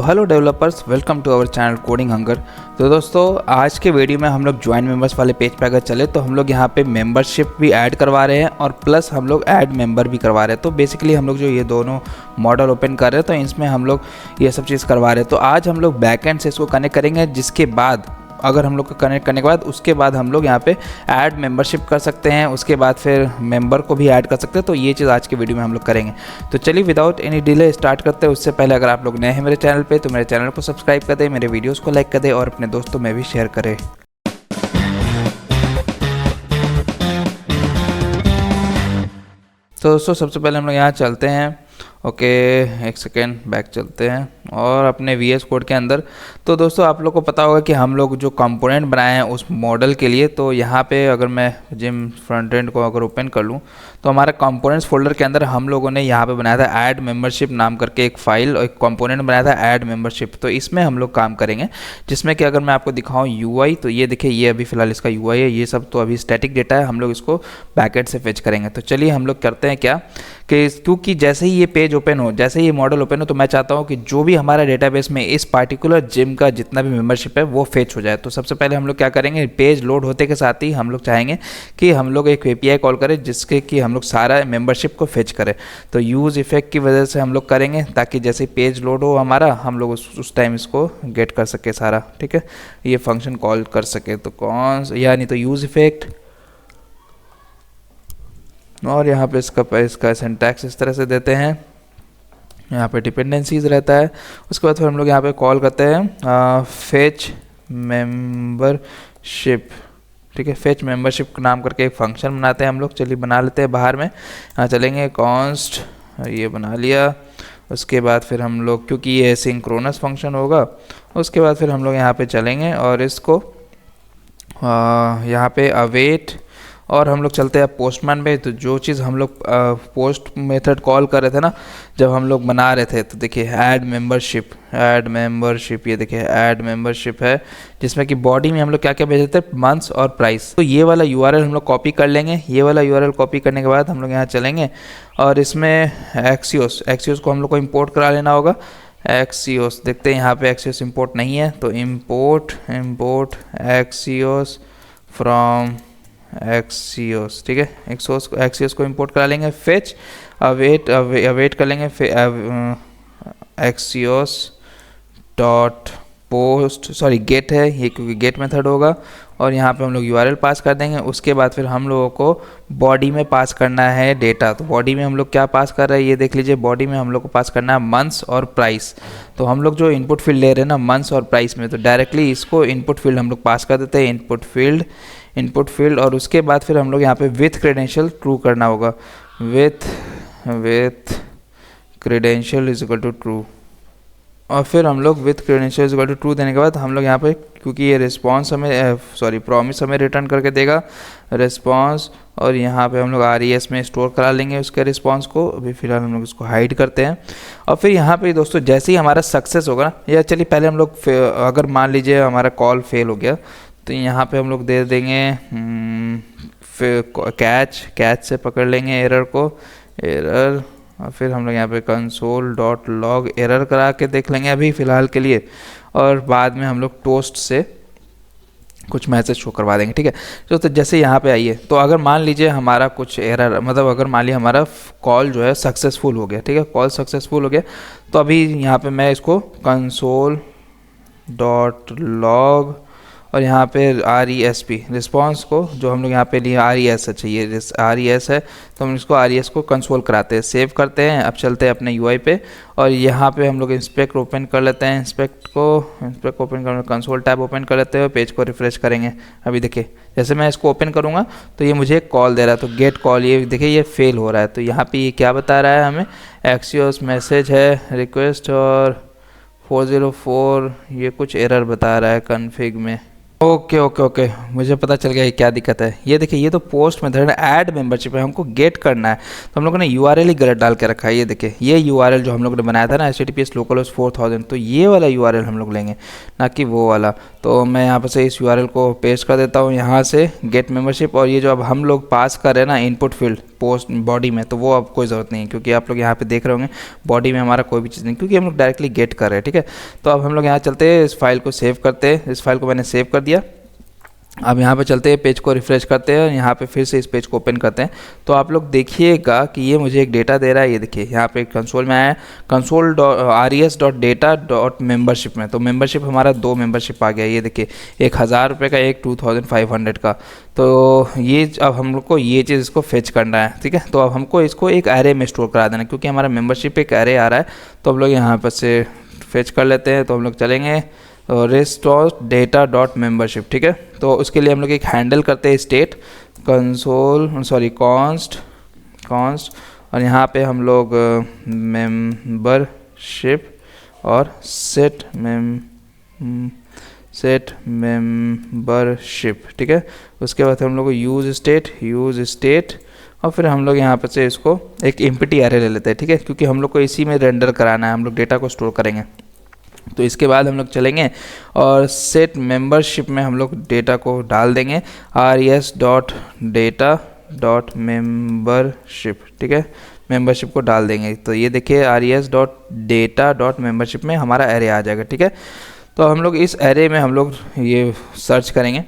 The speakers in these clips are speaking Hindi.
Hello developers, welcome to our channel coding hunger. तो दोस्तों, आज के वीडियो में हम लोग ज्वाइन मेंबर्स वाले पेज पे अगर चले तो हम लोग यहाँ पे मेंबरशिप भी ऐड करवा रहे हैं और प्लस हम लोग ऐड मेंबर भी करवा रहे हैं। तो बेसिकली हम लोग जो ये दोनों मॉडल ओपन कर रहे हैं तो इसमें हम लोग ये सब चीज़ करवा रहे हैं। तो आज हम लोग बैकएंड से इसको कनेक्ट करेंगे, जिसके बाद अगर हम लोग को कनेक्ट करने के बाद उसके बाद हम लोग यहाँ पे ऐड मेंबरशिप कर सकते हैं, उसके बाद फिर मेंबर को भी ऐड कर सकते हैं। तो ये चीज़ आज के वीडियो में हम लोग करेंगे। तो चलिए विदाउट एनी डिले स्टार्ट करते हैं। उससे पहले अगर आप लोग नए हैं मेरे चैनल पे तो मेरे चैनल को सब्सक्राइब कर दें, मेरे वीडियोज़ को लाइक कर दें और अपने दोस्तों में भी शेयर करें। तो दोस्तों, सबसे पहले हम लोग यहाँ चलते हैं। ओके, एक सेकेंड बैक चलते हैं और अपने VS कोड के अंदर। तो दोस्तों, आप लोग को पता होगा कि हम लोग जो कंपोनेंट बनाए हैं उस मॉडल के लिए, तो यहाँ पे अगर मैं जिम फ्रंट एंड को अगर ओपन कर लूँ तो हमारा कंपोनेंट्स फोल्डर के अंदर हम लोगों ने यहाँ पे बनाया था ऐड मेंबरशिप नाम करके एक फाइल और एक कंपोनेंट बनाया था ऐड मेंबरशिप। तो इसमें हम लोग काम करेंगे, जिसमें कि अगर मैं आपको दिखाऊँ UI, तो ये देखिए, ये अभी फिलहाल इसका UI है। ये सब तो अभी स्टैटिक डेटा है, हम लोग इसको बैकएंड से फेच करेंगे। तो चलिए हम लोग करते हैं क्या कि क्योंकि जैसे ही ये पेज ओपन हो, जैसे ही ये मॉडल ओपन हो, तो मैं चाहता हूँ कि जो भी हमारा डेटाबेस में इस पार्टिकुलर जिम का जितना भी मेंबरशिप है वो फेच हो जाए। तो सबसे पहले हम लोग क्या करेंगे, पेज लोड होते के साथ ही हम लोग चाहेंगे कि हम लोग एक API कॉल करें जिसके कि हम लोग सारा मेंबरशिप को फेच करें। तो यूज़ इफेक्ट की वजह से हम लोग करेंगे ताकि जैसे पेज लोड हो हमारा, हम लोग उस टाइम इसको गेट कर सके सारा। ठीक है, ये फंक्शन कॉल कर सके। तो कौन यानी तो यूज़ इफेक्ट, और यहाँ पे इसका सिंटैक्स इस तरह से देते हैं। यहाँ पे डिपेंडेंसीज रहता है। उसके बाद फिर हम लोग यहाँ पे कॉल करते हैं फेच मेंबरशिप। ठीक है, फेच मेंबरशिप नाम करके एक फंक्शन बनाते हैं हम लोग। चलिए बना लेते हैं बाहर में। यहाँ चलेंगे कॉन्स्ट, ये बना लिया। उसके बाद फिर हम लोग, क्योंकि ये सिंक्रोनस फंक्शन होगा, उसके बाद फिर हम लोग यहाँ पे चलेंगे और इसको यहाँ पे अवेट, और हम लोग चलते हैं पोस्टमैन पे। तो जो चीज़ हम लोग पोस्ट मेथड कॉल कर रहे थे ना जब हम लोग बना रहे थे, तो देखिए ऐड मेंबरशिप, ये देखिए ऐड मेंबरशिप है, जिसमें कि बॉडी में हम लोग क्या क्या भेज देते हैं, मंथ्स और प्राइस। तो ये वाला URL हम लोग कॉपी कर लेंगे। ये वाला URL कॉपी करने के बाद हम लोग यहाँ चलेंगे और इसमें एक्सियोस को हम लोग को इम्पोर्ट करा लेना होगा। एक्सियोस देखते हैं, यहाँ पे एक्सियोस इम्पोर्ट नहीं है, तो इम्पोर्ट एक्सियोस फ्रॉम एक्सियोस। ठीक है, एक्सियोस को इंपोर्ट करा लेंगे। फेच अवेट कर लेंगे axios dot post, sorry get है ये, क्योंकि गेट मेथड होगा। और यहाँ पे हम लोग URL पास कर देंगे। उसके बाद फिर हम लोगों को बॉडी में पास करना है डेटा। तो बॉडी में हम लोग क्या पास कर रहे हैं, ये देख लीजिए। बॉडी में हम लोग को पास करना है मंथ्स और प्राइस। तो हम लोग जो इनपुट फील्ड ले रहे हैं ना मंथ्स और प्राइस में, तो डायरेक्टली इसको इनपुट फील्ड हम लोग पास कर देते हैं, इनपुट फील्ड। और उसके बाद फिर हम लोग यहाँ पे विथ क्रेडेंशियल ट्रू करना होगा। With credential is equal to true, और फिर हम लोग with credential is equal to true देने के बाद हम लोग यहाँ पे, क्योंकि ये रिस्पॉन्स हमें प्रॉमिस हमें रिटर्न करके देगा रिस्पॉन्स, और यहाँ पे हम लोग RES में स्टोर करा लेंगे उसके रिस्पॉन्स को। अभी फिलहाल हम लोग इसको हाइड करते हैं। और फिर यहाँ पे दोस्तों, जैसे ही हमारा सक्सेस होगा ना, या चलिए पहले हम लोग अगर मान लीजिए हमारा कॉल फेल हो गया, तो यहाँ पे हम लोग दे देंगे कैच से पकड़ लेंगे एरर को, और फिर हम लोग यहाँ पे console.log एरर करा के देख लेंगे अभी फ़िलहाल के लिए। और बाद में हम लोग टोस्ट से कुछ मैसेज शो करवा देंगे। ठीक है, तो जैसे यहाँ पे आइए, तो अगर मान लीजिए हमारा कुछ एरर, मतलब अगर मान लीजिए हमारा कॉल जो है सक्सेसफुल हो गया। ठीक है, कॉल सक्सेसफुल हो गया, तो अभी यहाँ पे मैं इसको console.log और यहाँ पे RESP रिस्पॉन्स को, जो हम लोग यहाँ पे लिए RES, अच्छा ये RES है, तो हम इसको RES को कंसोल कराते हैं, सेव करते हैं। अब चलते हैं अपने UI पे और यहाँ पे हम लोग इंस्पेक्ट ओपन कर लेते हैं। इंस्पेक्ट ओपन कर, कंसोल टैब ओपन कर लेते हैं, पेज को रिफ्रेश करेंगे। अभी देखिए, जैसे मैं इसको ओपन करूँगा तो ये मुझे एक कॉल दे रहा है, तो गेट कॉल, ये देखिए ये फेल हो रहा है। तो यहाँ पर ये क्या बता रहा है हमें, एक्सियोस मैसेज है रिक्वेस्ट और 404, ये कुछ एरर बता रहा है कन्फिग में। ओके, मुझे पता चल गया ये क्या दिक्कत है। ये देखिए, ये तो पोस्ट मेथड ऐड मेंबरशिप है, हमको गेट करना है, तो हम लोगों ने URL ही गलत डाल के रखा है। ये देखिए, ये URL जो हम लोगों ने बनाया था ना HTTPS localhost 4000, तो ये वाला URL हम लोग लेंगे, ना कि वो वाला। तो मैं यहाँ पर से इस URL को पेस्ट कर देता हूँ यहाँ से गेट मेंबरशिप, और ये जो अब हम लोग पास कर रहे हैं ना इनपुट फील्ड पोस्ट बॉडी में, तो वो अब कोई ज़रूरत नहीं है, क्योंकि आप लोग यहाँ पे देख रहे होंगे बॉडी में हमारा कोई भी चीज़ नहीं, क्योंकि हम लोग डायरेक्टली गेट कर रहे हैं। ठीक है, तो अब हम लोग यहाँ चलते हैं, इस फाइल को सेव करते हैं। इस फाइल को मैंने सेव कर दिया। अब यहाँ पे चलते हैं, पेज को रिफ्रेश करते हैं, यहाँ पे फिर से इस पेज को ओपन करते हैं। तो आप लोग देखिएगा कि ये मुझे एक डेटा दे रहा है। ये देखिए यहाँ पे कंसोल में आया, कंसोल res.data.membership में, तो मेंबरशिप हमारा 2 मेंबरशिप आ गया। ये देखिए, एक 1000 रुपये का, एक 2500 का। तो ये अब हम लोग को ये चीज़ इसको फेच करना है। ठीक है, तो अब हमको इसको एक एरे में स्टोर करा देना, क्योंकि हमारा मेंबरशिप एक एरे आ रहा है। तो हम लोग यहाँ पर से फेच कर लेते हैं। तो हम लोग चलेंगे res.data.membership। ठीक है, तो उसके लिए हम लोग एक हैंडल करते हैं, स्टेट कॉन्स्ट, और यहाँ पे हम लोग मेंबरशिप और सेट मेंबरशिप। ठीक है, उसके बाद हम लोग को यूज़ स्टेट, और फिर हम लोग यहाँ पर से इसको एक एम्प्टी एरे ले लेते हैं। ठीक है, क्योंकि हम लोग को इसी में रेंडर कराना है, हम लोग डेटा को स्टोर करेंगे। तो इसके बाद हम लोग चलेंगे और सेट मेंबरशिप में हम लोग डेटा को डाल देंगे, res.data.membership। ठीक है, मेंबरशिप को डाल देंगे। तो ये देखिए res.data.membership में हमारा एरे आ जाएगा। ठीक है, तो हम लोग इस एरे में हम लोग ये सर्च करेंगे,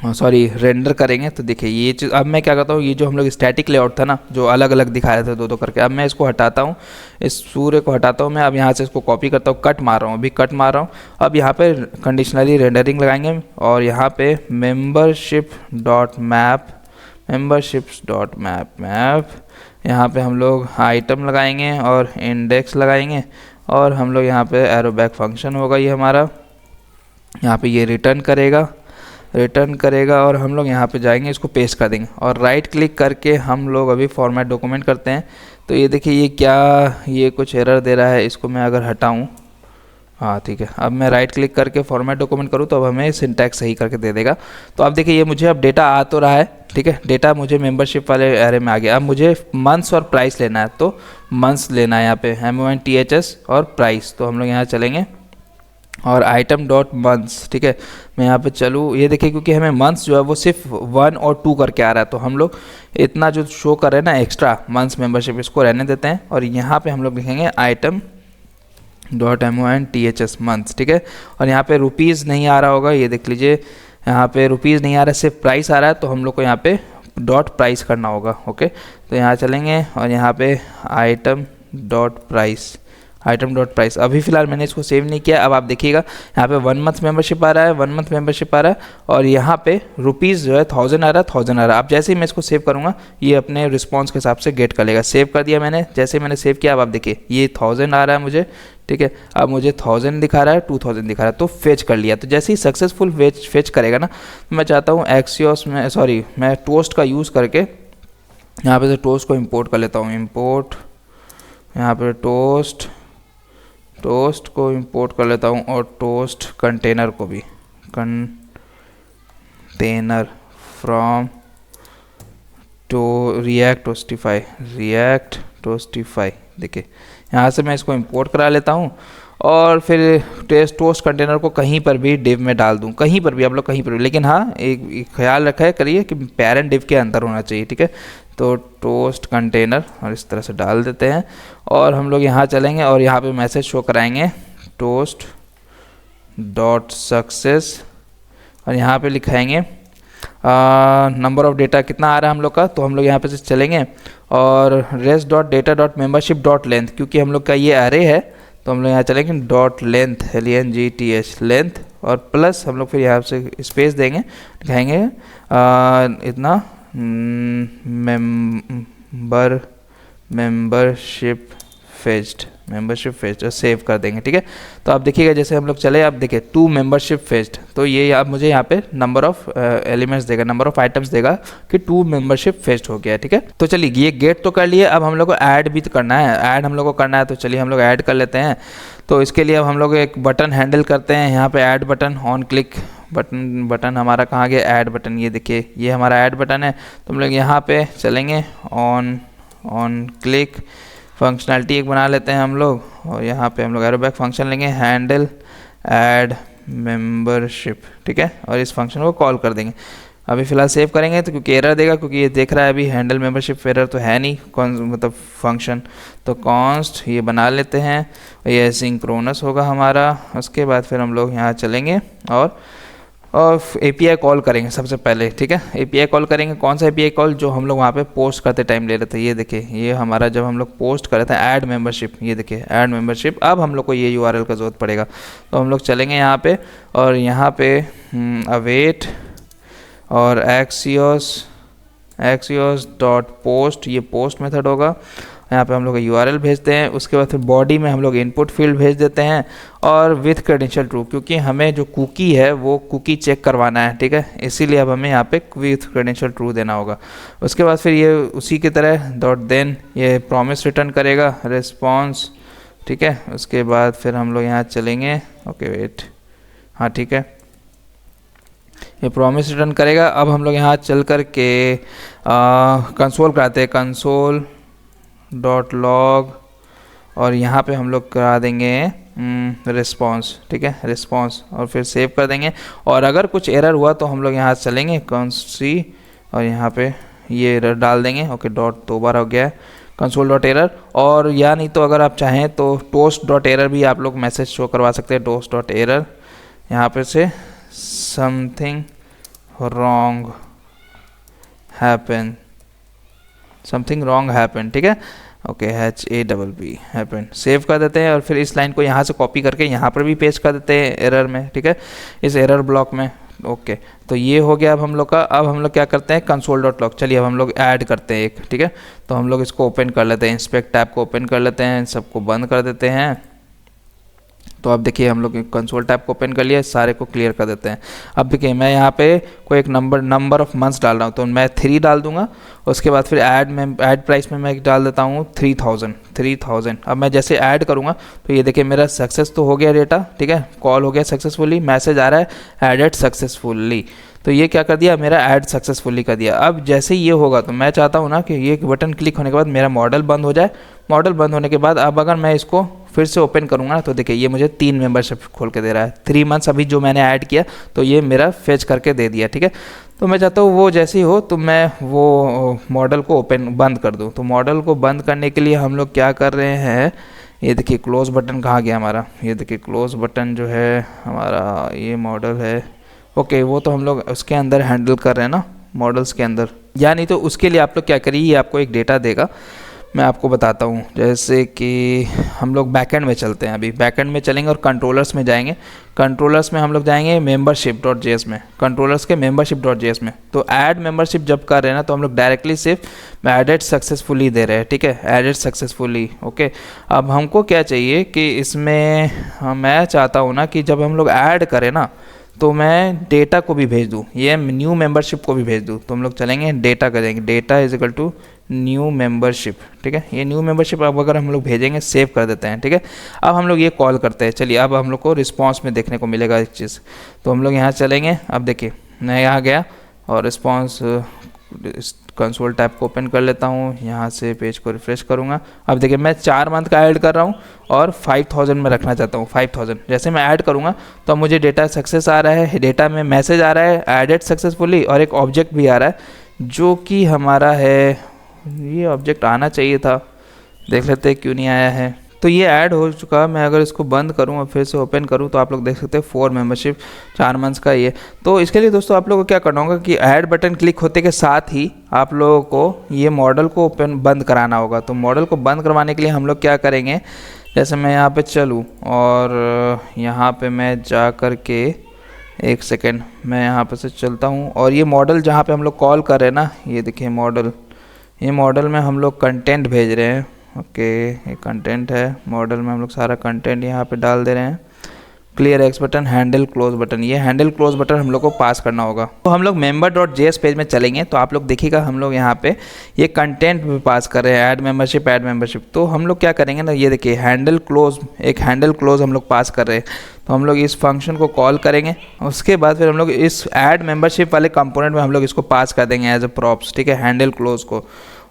रेंडर करेंगे। तो देखिए ये चीज़, अब मैं क्या करता हूँ, ये जो हम लोग स्टैटिक लेआउट था ना, जो अलग अलग दिखा रहे थे 2-2 करके, अब मैं इसको हटाता हूँ, इस सूर्य को हटाता हूँ मैं। अब यहाँ से इसको कॉपी करता हूँ, कट मार रहा हूँ, अभी कट मार रहा हूँ। अब यहाँ पे कंडीशनली रेंडरिंग लगाएंगे, और यहाँ पे membership.map यहाँ पे हम लोग आइटम लगाएंगे और इंडेक्स लगाएंगे, और हम लोग यहाँ पे एरो बैक फंक्शन होगा ये हमारा, यहाँ पे ये रिटर्न करेगा, और हम लोग यहाँ पे जाएंगे, इसको पेस्ट कर देंगे, और राइट क्लिक करके हम लोग अभी फॉर्मेट डॉक्यूमेंट करते हैं। तो ये देखिए ये कुछ एरर दे रहा है, इसको मैं अगर हटाऊँ, हाँ ठीक है, अब मैं राइट क्लिक करके फॉर्मेट डॉक्यूमेंट करूँ तो अब हमें सिंटैक्स सही करके दे देगा। तो अब देखिए ये मुझे अब डेटा आ तो रहा है। ठीक है, डेटा मुझे मेंबरशिप वाले एरे में आ गया। अब मुझे मंथ्स और प्राइस लेना है, तो मंथ्स लेना है यहाँ पे MONTHS और प्राइस। तो हम लोग यहाँ चलेंगे और आइटम डॉट मंथ्स। ठीक है, मैं यहाँ पे चलूँ, ये देखिए क्योंकि हमें मंथ्स जो है वो सिर्फ 1 और 2 करके आ रहा है, तो हम लोग इतना जो शो कर रहे हैं ना एक्स्ट्रा मंथ्स मेंबरशिप, इसको रहने देते हैं, और यहाँ पे हम लोग लिखेंगे आइटम डॉट MONTHS मंथ्स। ठीक है, और यहाँ पे रुपीज़ नहीं आ रहा होगा, ये देख लीजिए यहाँ पे रुपीज़ नहीं आ रहा है, सिर्फ प्राइस आ रहा है, तो हम लोग को यहाँ पे डॉट प्राइस करना होगा। ओके, तो यहाँ चलेंगे और यहाँ पे आइटम डॉट प्राइस अभी फ़िलहाल मैंने इसको सेव नहीं किया। अब आप देखिएगा यहाँ पे 1 मंथ मेंबरशिप आ रहा है, और यहाँ पे रुपीज़ जो है 1000 आ रहा है। अब जैसे ही मैं इसको सेव करूँगा ये अपने रिस्पॉन्स के हिसाब से गेट कर लेगा। सेव कर दिया मैंने, जैसे मैंने सेव किया अब आप देखिए ये 1000 आ रहा है मुझे। ठीक है, अब मुझे 1000 दिखा रहा है, 2000 दिखा रहा है, तो फेच कर लिया। तो जैसे ही सक्सेसफुल फेच करेगा ना, तो मैं चाहता हूँ एक्सियोस में मैं टोस्ट का यूज़ करके यहाँ पे से टोस्ट को इंपोर्ट कर लेता हूँ। इंपोर्ट यहाँ पे टोस्ट को इंपोर्ट कर लेता हूँ, और टोस्ट कंटेनर को भी, कंटेनर फ्रॉम रिएक्ट टोस्टिफाई। देखिए यहाँ से मैं इसको इंपोर्ट करा लेता हूँ, और फिर टोस्ट कंटेनर को कहीं पर भी डिव में डाल दूँ, कहीं पर भी, आप लोग कहीं पर भी, लेकिन हाँ एक ख्याल रखा करिए कि पेरेंट डिव के अंदर होना चाहिए। ठीक है, तो टोस्ट कंटेनर और इस तरह से डाल देते हैं, और हम लोग यहाँ चलेंगे और यहाँ पे मैसेज शो कराएंगे टोस्ट डॉट सक्सेस, और यहाँ पे लिखाएंगे नंबर ऑफ डेटा कितना आ रहा है हम लोग का। तो हम लोग यहाँ पे से चलेंगे और res.data.membership.length, क्योंकि हम लोग का ये एरे है, तो हम लोग यहाँ चलेंगे डॉट लेंथ LENGTH लेंथ, और प्लस हम लोग फिर यहाँ से स्पेस देंगे, लिखाएंगे इतना मेंबरशिप फेच्ड और सेव कर देंगे। ठीक है, तो आप देखिएगा जैसे हम लोग चले, आप देखिए 2 मेंबरशिप फेच्ड, तो ये आप मुझे यहाँ पे नंबर ऑफ एलिमेंट्स देगा, नंबर ऑफ आइटम्स देगा कि 2 मेंबरशिप फेच्ड हो गया है। ठीक है, तो चलिए ये गेट तो कर लिए, अब हम लोग को ऐड भी तो करना है, ऐड हम लोग को करना है, तो चलिए हम लोग ऐड कर लेते हैं। तो इसके लिए अब हम लोग एक बटन हैंडल करते हैं, यहाँ पे add button, on click button हमारा कहाँ गया, ऐड बटन, ये देखिए ये हमारा ऐड बटन है। तो हम लोग यहाँ पे चलेंगे, ऑन क्लिक फंक्शनैलिटी एक बना लेते हैं हम लोग, और यहाँ पे हम लोग एरो बैक फंक्शन लेंगे, हैंडल ऐड मेंबरशिप। ठीक है, और इस फंक्शन को कॉल कर देंगे। अभी फ़िलहाल सेव करेंगे तो क्योंकि एरर देगा, क्योंकि ये देख रहा है अभी हैंडल मेंबरशिप एरर तो है नहीं, कौन मतलब फंक्शन। तो कॉन्स्ट ये बना लेते हैं, ये सिंक्रोनस होगा हमारा। उसके बाद फिर हम लोग यहाँ चलेंगे और API कॉल करेंगे सबसे पहले, ठीक है। API कॉल करेंगे, कौन सा API कॉल, जो हम लोग वहाँ पे पोस्ट करते टाइम ले रहे थे। ये देखिए, ये हमारा जब हम लोग पोस्ट कर रहे थे ऐड मेंबरशिप, ये देखिए ऐड मेंबरशिप। अब हम लोग को ये URL का ज़रूरत पड़ेगा, तो हम लोग चलेंगे यहाँ पे और यहाँ पे अवेट और axios डॉट पोस्ट, ये पोस्ट मेथड होगा। यहाँ पे हम लोग URL भेजते हैं। उसके बाद फिर बॉडी में हम लोग इनपुट फील्ड भेज देते हैं और विथ क्रेडेंशियल ट्रू, क्योंकि हमें जो कुकी है वो कुकी चेक करवाना है, ठीक है। इसीलिए अब हमें यहाँ पे विथ क्रेडेंशियल ट्रू देना होगा। उसके बाद फिर ये उसी की तरह डॉट देन ये प्रॉमिस रिटर्न करेगा रिस्पॉन्स, ठीक है। उसके बाद फिर हम लोग यहाँ चलेंगे, ओके वेट, हाँ ठीक है, ये प्रॉमिस रिटर्न करेगा। अब हम लोग यहाँ चल कर के कंसोल कराते हैं, कंसोल डॉट लॉग, और यहाँ पे हम लोग करा देंगे रिस्पॉन्स, ठीक है, रिस्पॉन्स, और फिर सेव कर देंगे। और अगर कुछ एरर हुआ तो हम लोग यहाँ चलेंगे कंसी और यहाँ पे ये एरर डाल देंगे, ओके डॉट 2 बार हो गया है कंसोल डॉट एरर। और या नहीं तो अगर आप चाहें तो टोस्ट डॉट एरर भी आप लोग मैसेज शो करवा सकते हैं, टोस्ट डॉट एरर यहाँ पे से something wrong happen, something wrong happen, ठीक है, ओके HAPP हैपन। सेव कर देते हैं और फिर इस लाइन को यहाँ से कॉपी करके यहाँ पर भी पेस्ट कर देते हैं एरर में, ठीक है, इस एरर ब्लॉक में। ओके तो ये हो गया अब हम लोग का। अब हम लोग क्या करते हैं, कंसोल डॉट लॉग, चलिए अब हम लोग ऐड करते हैं एक, ठीक है। तो हम लोग इसको ओपन कर लेते हैं, इंस्पेक्ट टैब को ओपन कर लेते हैं, सबको बंद कर देते हैं। तो अब देखिए हम लोग कंसोल टैब को ओपन कर लिया, सारे को क्लियर कर देते हैं। अब देखिए मैं यहाँ पे कोई एक नंबर ऑफ मंथ्स डाल रहा हूँ, तो मैं 3 डाल दूंगा। उसके बाद फिर ऐड प्राइस में मैं डाल देता हूँ 3000। अब मैं जैसे ऐड करूँगा तो ये देखिए मेरा सक्सेस तो हो गया डेटा, ठीक है, कॉल हो गया सक्सेसफुली, मैसेज आ रहा है ऐडेड सक्सेसफुली। तो ये क्या कर दिया, मेरा ऐड सक्सेसफुली कर दिया। अब जैसे ये होगा तो मैं चाहता हूँ ना कि ये बटन क्लिक होने के बाद मेरा मॉडल बंद हो जाए। मॉडल बंद होने के बाद अब अगर मैं इसको फिर से ओपन करूँगा ना तो देखिए ये मुझे 3 मेंबरशिप खोल के दे रहा है। 3 मंथ्स अभी जो मैंने ऐड किया तो ये मेरा फेच करके दे दिया, ठीक है। तो मैं चाहता हूँ वो जैसे ही हो तो मैं वो मॉडल को बंद कर दूँ। तो मॉडल को बंद करने के लिए हम लोग क्या कर रहे हैं, ये देखिए क्लोज बटन कहाँ गया हमारा, ये देखिए क्लोज बटन जो है हमारा, ये मॉडल है, ओके वो तो हम लोग उसके अंदर हैंडल कर रहे हैं ना, मॉडल्स के अंदर। या नहीं तो उसके लिए आप लोग क्या करिए, ये आपको एक डेटा देगा, मैं आपको बताता हूँ। जैसे कि हम लोग बैकएंड में चलते हैं, अभी बैकएंड में चलेंगे और कंट्रोलर्स में जाएंगे। कंट्रोलर्स में हम लोग जाएंगे मेंबरशिप डॉट जेएस में, कंट्रोलर्स के मेंबरशिप डॉट जेएस में। तो ऐड मेंबरशिप जब कर रहे हैं ना तो हम लोग डायरेक्टली सिर्फ एडेड सक्सेसफुली दे रहे हैं, ठीक है, एडेड सक्सेसफुली, ओके। अब हमको क्या चाहिए कि इसमें मैं चाहता हूँ ना कि जब हम लोग ऐड करें ना तो मैं डेटा को भी भेज दूँ, ये न्यू मेंबरशिप को भी भेज दूँ। तो हम लोग चलेंगे डेटा करेंगे, data is equal to new membership, ठीक है। ये न्यू मेंबरशिप अब अगर हम लोग भेजेंगे, सेव कर देते हैं, ठीक है। अब हम लोग ये कॉल करते हैं, चलिए अब हम लोग को रिस्पांस में देखने को मिलेगा एक चीज़। तो हम लोग यहाँ चलेंगे, अब देखिए मैं यहाँ गया और रिस्पांस कंसोल टैब को ओपन कर लेता हूँ, यहाँ से पेज को रिफ्रेश करूँगा। अब देखिए मैं 4 मंथ का ऐड कर रहा हूँ और 5000 में रखना चाहता हूँ, 5000। जैसे मैं ऐड करूँगा तो मुझे डेटा सक्सेस आ रहा है, डेटा में मैसेज आ रहा है एडेड सक्सेसफुली, और एक ऑब्जेक्ट भी आ रहा है जो कि हमारा है, ये ऑब्जेक्ट आना चाहिए था, देख लेते हैं क्यों नहीं आया है। तो ये ऐड हो चुका। मैं अगर इसको बंद करूँ और फिर से ओपन करूँ तो आप लोग देख सकते हैं 4 मेंबरशिप 4 मंथ्स का ये। तो इसके लिए दोस्तों आप लोगों को क्या करना होगा कि ऐड बटन क्लिक होते के साथ ही आप लोगों को ये मॉडल को बंद कराना होगा। तो मॉडल को बंद करवाने के लिए हम लोग क्या करेंगे, जैसे मैं यहाँ पे चलूँ और यहाँ पे मैं जा कर के, एक सेकेंड, मैं यहाँ पे से चलता हूँ और ये मॉडल जहाँ पे हम लोग कॉल कर रहे हैं ना, ये देखिए मॉडल, ये मॉडल में हम लोग कंटेंट भेज रहे हैं, ओके ये कंटेंट है, मॉडल में हम लोग सारा कंटेंट यहाँ पे डाल दे रहे हैं। Clear x button, handle close button, ये हैंडल क्लोज बटन हम लोग को पास करना होगा। तो हम लोग मेंबर डॉट जेएस पेज में चलेंगे तो आप लोग देखिएगा हम लोग यहाँ पे ये कंटेंट भी पास कर रहे हैं, ऐड मेंबरशिप। तो हम लोग क्या करेंगे ना, ये देखिए हैंडल क्लोज, एक हैंडल क्लोज हम लोग पास कर रहे हैं। तो हम लोग इस फंक्शन को कॉल करेंगे, उसके बाद फिर हम लोग इस ऐड मेंबरशिप वाले कंपोनेंट में हम लोग इसको पास कर देंगे एज अ प्रॉप्स, ठीक है, हैंडल क्लोज को,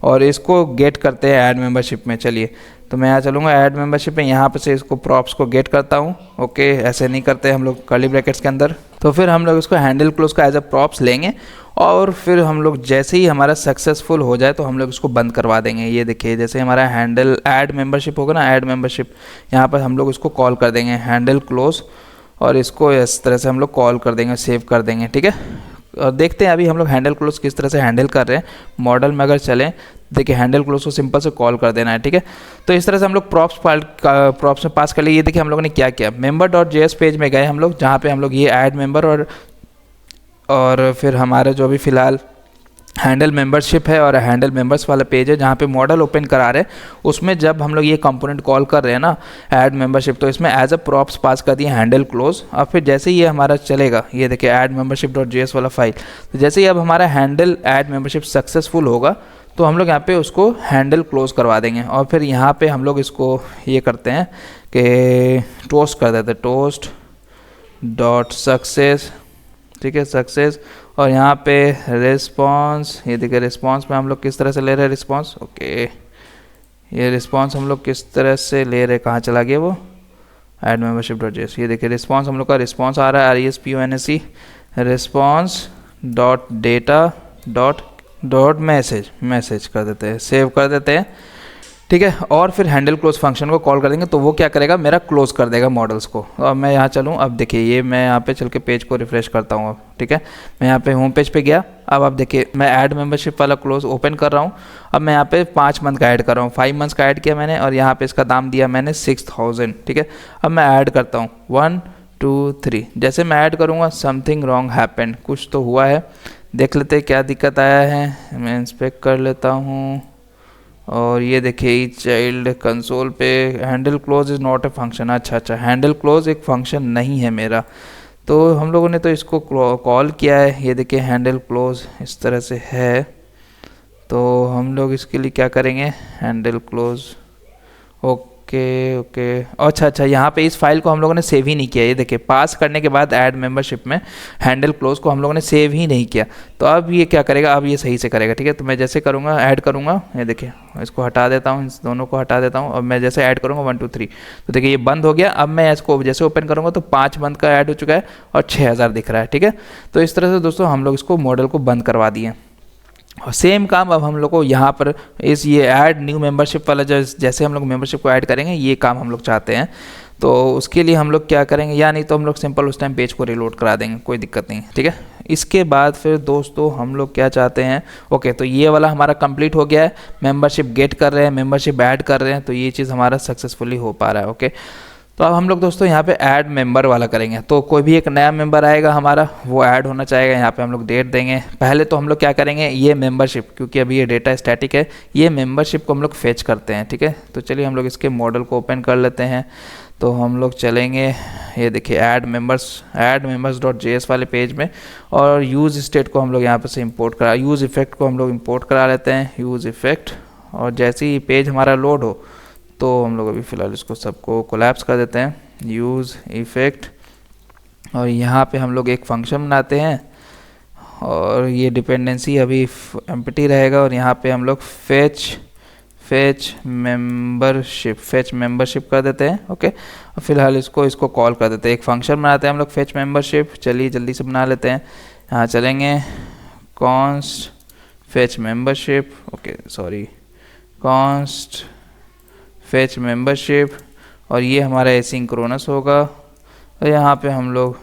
और इसको गेट करते हैं ऐड मेंबरशिप में। चलिए तो मैं यहाँ चलूँगा ऐड मेंबरशिप में, यहाँ पे से इसको प्रॉप्स को गेट करता हूँ, ओके। ऐसे नहीं करते हम लोग कर्ली ब्रैकेट्स के अंदर, तो फिर हम लोग इसको हैंडल क्लोज का एज अ प्रॉप्स लेंगे और फिर हम लोग जैसे ही हमारा सक्सेसफुल हो जाए तो हम लोग इसको बंद करवा देंगे। ये देखिए जैसे हमारा हैंडल ऐड मेंबरशिप होगा ना, ऐड मेंबरशिप, यहाँ पर हम लोग इसको कॉल कर देंगे हैंडल क्लोज और इसको इस तरह से हम लोग कॉल कर देंगे, सेव कर देंगे, ठीक है। और देखते हैं अभी हम लोग हैंडल क्लोज किस तरह से हैंडल कर रहे हैं। मॉडल में अगर चलें, देखिए हैंडल क्लोज को सिंपल से कॉल कर देना है, ठीक है। तो इस तरह से हम लोग प्रॉप्स में पास कर लिए। ये देखिए हम लोगों ने क्या किया, member.js पेज में गए हम लोग, जहाँ पे हम लोग ये ऐड मेंबर और फिर हमारा जो अभी फ़िलहाल हैंडल मेंबरशिप है और हैंडल मेंबर्स वाला पेज है जहाँ पे मॉडल ओपन करा रहे हैं, उसमें जब हम लोग ये कंपोनेंट कॉल कर रहे हैं ना ऐड मेंबरशिप, तो इसमें एज अ प्रॉप्स पास कर दिए हैंडल क्लोज। अब फिर जैसे ही ये हमारा चलेगा, ये देखिए ऐड membership.js वाला फाइल, तो जैसे ही अब हमारा हैंडल ऐड मेंबरशिप सक्सेसफुल होगा तो हम लोग यहाँ पे उसको हैंडल क्लोज करवा देंगे। और फिर यहाँ पे हम लोग इसको ये करते हैं कि टोस्ट कर देते हैं, टोस्ट डॉट सक्सेस, ठीक है, सक्सेस। और यहाँ पे रिस्पॉन्स, ये देखिए रिस्पॉन्स में हम लोग किस तरह से ले रहे हैं रिस्पॉन्स, ओके, ये रिस्पॉन्स हम लोग किस तरह से ले रहे हैं, कहाँ चला गया वो ऐड membership.js, ये देखिए रिस्पॉन्स हम लोग का रिस्पॉन्स आ रहा है RESPONSE response dot data dot message कर देते हैं, सेव कर देते हैं, ठीक है। और फिर हैंडल क्लोज फंक्शन को कॉल कर देंगे तो वो क्या करेगा, मेरा क्लोज कर देगा मॉडल्स को। अब मैं यहाँ चलूँ, अब देखिए ये मैं यहाँ पे चल के पेज को रिफ्रेश करता हूँ अब, ठीक है। मैं यहाँ पे होम पेज पे गया, अब आप देखिए मैं ऐड मेंबरशिप वाला क्लोज ओपन कर रहा हूँ। अब मैं यहाँ पे 5 मंथ का ऐड कर रहा हूँ, 5 मंथ्स का ऐड किया मैंने और यहाँ पे इसका दाम दिया मैंने 6000, ठीक है। अब मैं ऐड करता हूँ 1 2 3, जैसे मैं ऐड करूँगा समथिंग रॉन्ग हैपेंड, कुछ तो हुआ है, देख लेते हैं क्या दिक्कत आया है। मैं इंस्पेक्ट कर लेता हूँ और ये देखिए चाइल्ड कंसोल पे handle close is not a function. अच्छा, हैंडल क्लोज एक फंक्शन नहीं है मेरा, तो हम लोगों ने तो इसको कॉल किया है। ये देखिए हैंडल क्लोज इस तरह से है, तो हम लोग इसके लिए क्या करेंगे, हैंडल क्लोज, ओके, अच्छा, यहाँ पे इस फाइल को हम लोगों ने सेव ही नहीं किया। ये देखिए पास करने के बाद ऐड मेंबरशिप में हैंडल क्लोज को हम लोगों ने सेव ही नहीं किया, तो अब ये क्या करेगा, अब ये सही से करेगा, ठीक है। तो मैं जैसे करूँगा ऐड करूँगा, ये देखिए इसको हटा देता हूँ, इस दोनों को हटा देता हूँ। अब मैं जैसे ऐड करूँगा 1 2 3, तो देखिए ये बंद हो गया। अब मैं इसको जैसे ओपन करूँगा तो 5 मंथ का ऐड हो चुका है और 6000 दिख रहा है, ठीक है। तो इस तरह से दोस्तों हम लोग इसको मॉडल को बंद करवा दिए। और सेम काम अब हम लोग को यहाँ पर इस ये ऐड न्यू मेंबरशिप वाला जैसे हम लोग मेंबरशिप को ऐड करेंगे, ये काम हम लोग चाहते हैं। तो उसके लिए हम लोग क्या करेंगे, या नहीं तो हम लोग सिंपल उस टाइम पेज को रिलोड करा देंगे, कोई दिक्कत नहीं, ठीक है। इसके बाद फिर दोस्तों हम लोग क्या चाहते हैं, ओके, तो ये वाला हमारा कंप्लीट हो गया है, मेंबरशिप गेट कर रहे हैं, मेंबरशिप ऐड कर रहे हैं, तो ये चीज़ हमारा सक्सेसफुली हो पा रहा है, ओके। तो अब हम लोग दोस्तों यहाँ पे ऐड मेंबर वाला करेंगे। तो कोई भी एक नया मेंबर आएगा हमारा, वो ऐड होना चाहेगा, यहाँ पे हम लोग डेट देंगे। पहले तो हम लोग क्या करेंगे, ये मेंबरशिप, क्योंकि अभी ये डेटा स्टैटिक है, ये मेंबरशिप को हम लोग फेच करते हैं, ठीक है। तो चलिए हम लोग इसके मॉडल को ओपन कर लेते हैं। तो हम लोग चलेंगे, ये देखिए ऐड मेंबर्स.js वाले पेज में, और यूज़ स्टेट को हम लोग यहाँ पर से इम्पोर्ट करा, यूज़ इफेक्ट को हम लोग इम्पोर्ट करा लेते हैं, यूज़ इफेक्ट। और जैसे ही पेज हमारा लोड हो तो हम लोग अभी फ़िलहाल इसको सबको कोलैप्स कर देते हैं, यूज़ इफेक्ट। और यहाँ पे हम लोग एक फंक्शन बनाते हैं और ये डिपेंडेंसी अभी एम्प्टी रहेगा, और यहाँ पे हम लोग फेच मेंबरशिप कर देते हैं, ओके। और फिलहाल इसको कॉल कर देते हैं, एक फंक्शन बनाते हैं हम लोग फेच मेंबरशिप। चलिए जल्दी से बना लेते हैं, यहाँ चलेंगे const fetch membership, okay sorry, const fetch membership, और ये हमारा एसिंक्रोनस होगा। और यहाँ पे हम लोग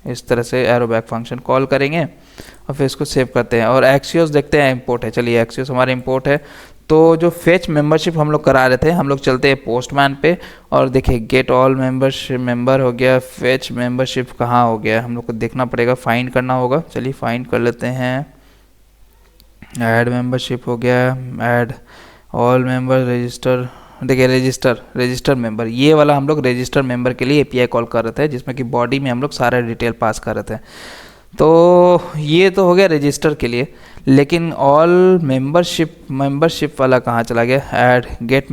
इस तरह से एरो बैक फंक्शन कॉल करेंगे और फिर इसको सेव करते हैं। और एक्सियोस देखते हैं इंपोर्ट है, चलिए एक्सियोस हमारा इंपोर्ट है। तो जो फेच मेंबरशिप हम लोग करा रहे थे, हम लोग चलते हैं पोस्टमैन पे, और देखिए गेट ऑल मेंबर हो गया, फेच मेंबरशिप कहाँ हो गया, हम लोग को देखना पड़ेगा, फाइंड करना होगा। चलिए फाइंड कर लेते हैं, ऐड मेंबरशिप हो गया, ऐड ऑल मेंबर रजिस्टर, देखिए रजिस्टर मेंबर, ये वाला हम लोग रजिस्टर मेंबर के लिए एपीआई कॉल कर रहे थे, जिसमें कि बॉडी में हम लोग सारा डिटेल पास कर रहे थे। तो ये तो हो गया रजिस्टर के लिए, लेकिन ऑल मेंबरशिप वाला कहाँ चला गया, ऐड गेट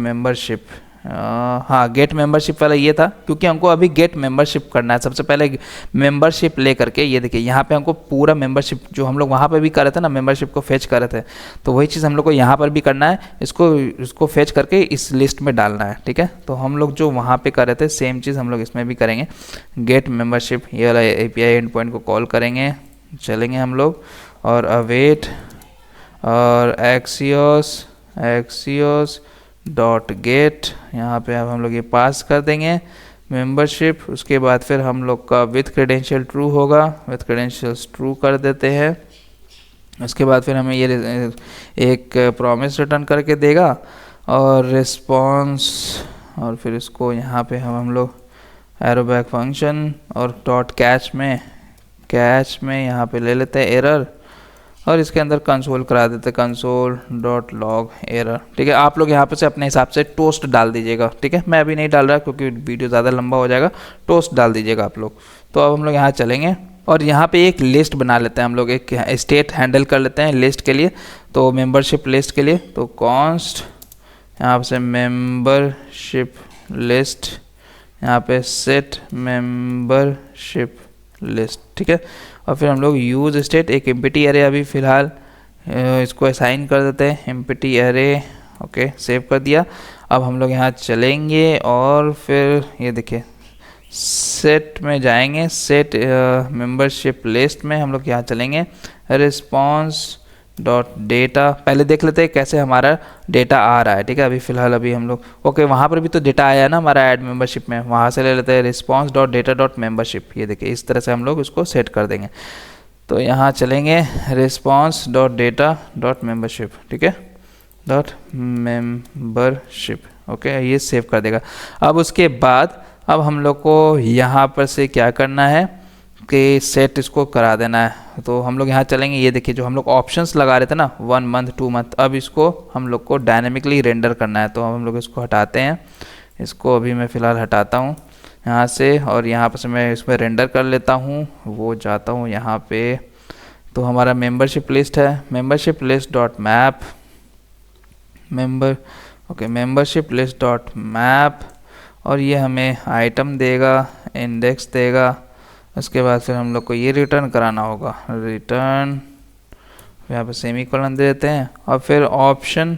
हाँ गेट मेंबरशिप वाला ये था, क्योंकि हमको अभी गेट मेंबरशिप करना है। सबसे पहले मेंबरशिप ले करके ये देखिए यहाँ पे हमको पूरा मेंबरशिप जो हम लोग वहाँ पे भी कर रहे थे ना, मेंबरशिप को फेच कर रहे थे, तो वही चीज़ हम लोग को यहाँ पर भी करना है। इसको फेच करके इस लिस्ट में डालना है, ठीक है। तो हम लोग जो वहाँ पे कर रहे थे सेम चीज़ हम लोग इसमें भी करेंगे। गेट मेंबरशिप ये वाला API एंड पॉइंट को कॉल करेंगे, चलेंगे हम लोग और अवेट और एक्सियोस डॉट गेट, यहाँ पे अब हम लोग ये पास कर देंगे मेंबरशिप। उसके बाद फिर हम लोग का विथ क्रेडेंशियल ट्रू होगा, विथ क्रेडेंशियल्स ट्रू कर देते हैं। उसके बाद फिर हमें ये एक प्रॉमिस रिटर्न करके देगा और रिस्पॉन्स, और फिर इसको यहाँ पे हम लोग एरो बैक फंक्शन और डॉट कैच में यहाँ पे ले लेते हैं एरर और इसके अंदर कंसोल करा देते, कंसोल डॉट लॉग एरर, ठीक है। आप लोग यहाँ पे से अपने हिसाब से टोस्ट डाल दीजिएगा, ठीक है। मैं अभी नहीं डाल रहा क्योंकि वीडियो ज़्यादा लंबा हो जाएगा, टोस्ट डाल दीजिएगा आप लोग। तो अब हम लोग यहाँ चलेंगे और यहाँ पे एक लिस्ट बना लेते हैं हम लोग, एक स्टेट हैंडल कर लेते हैं लिस्ट के लिए, तो मेंबरशिप लिस्ट के लिए। तो कॉन्स्ट यहाँ से मेंबरशिप लिस्ट, यहाँ पे सेट मेंबरशिप लिस्ट, ठीक है। और फिर हम लोग यूज स्टेट एक एम्प्टी एरे अभी फ़िलहाल इसको असाइन कर देते हैं, एम्प्टी एरे, ओके सेव कर दिया। अब हम लोग यहाँ चलेंगे और फिर ये देखिए सेट में जाएंगे, सेट मेंबरशिप लिस्ट में हम लोग यहाँ चलेंगे, रिस्पॉन्स डॉट डेटा, पहले देख लेते हैं कैसे हमारा डेटा आ रहा है, ठीक है। अभी फ़िलहाल अभी हम लोग ओके वहाँ पर भी तो डेटा आया ना हमारा ऐड मेंबरशिप में, वहाँ से ले लेते हैं response dot data dot membership. ये देखिए इस तरह से हम लोग इसको सेट कर देंगे। तो यहाँ चलेंगे response dot data dot membership, ठीक है, डॉट मेंबरशिप, ओके ये सेव कर देगा। अब उसके बाद अब हम लोग को यहाँ पर से क्या करना है कि सेट इसको करा देना है। तो हम लोग यहाँ चलेंगे, ये देखिए जो हम लोग ऑप्शंस लगा रहे थे ना 1 मंथ 2 मंथ, अब इसको हम लोग को डायनेमिकली रेंडर करना है। तो हम लोग इसको हटाते हैं, इसको अभी मैं फ़िलहाल हटाता हूँ यहाँ से और यहाँ पर से मैं इसमें रेंडर कर लेता हूँ। वो जाता हूँ यहाँ पे, तो हमारा मेंबरशिप लिस्ट है, membership list dot map membership list dot map, और ये हमें आइटम देगा, इंडेक्स देगा। उसके बाद फिर हम लोग को ये रिटर्न कराना होगा, रिटर्न यहाँ पे सेमीकोलन दे देते हैं और फिर ऑप्शन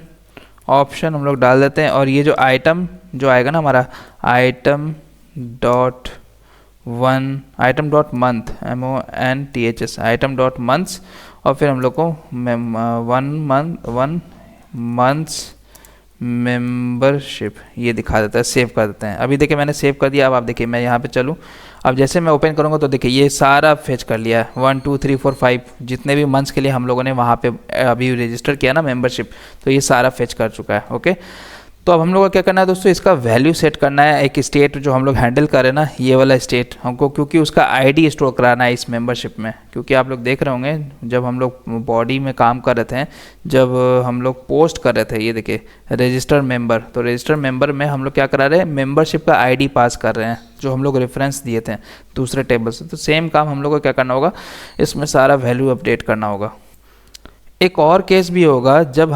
हम लोग डाल देते हैं। और ये जो आइटम जो आएगा ना हमारा item dot month MONTHS item dot months, और फिर हम लोग को 1 मंथ्स मेंबरशिप ये दिखा देता है, सेव कर देते हैं। अभी देखिए मैंने सेव कर दिया। अब आप देखिए मैं यहाँ पे चलूँ, अब जैसे मैं ओपन करूँगा तो देखिए ये सारा फेच कर लिया है, 1 2 3 4 5 जितने भी मंथ्स के लिए हम लोगों ने वहाँ पे अभी रजिस्टर किया ना मेंबरशिप, तो ये सारा फेच कर चुका है, ओके। तो अब हम लोग को क्या करना है दोस्तों, इसका वैल्यू सेट करना है। एक स्टेट जो हम लोग हैंडल कर रहे हैं ना, ये वाला स्टेट हमको, क्योंकि उसका आईडी स्टोर कराना है इस मेंबरशिप में। क्योंकि आप लोग देख रहे होंगे जब हम लोग बॉडी में काम कर रहे थे, जब हम लोग पोस्ट कर रहे थे, ये देखिए रजिस्टर मेंबर, तो रजिस्टर मेंबर में हम लोग क्या करा रहे हैं, मेंबरशिप का आईडी पास कर रहे हैं जो हम लोग रेफरेंस दिए थे दूसरे टेबल से। तो सेम काम हम लोग को क्या करना होगा, इसमें सारा वैल्यू अपडेट करना होगा। एक और केस भी होगा जब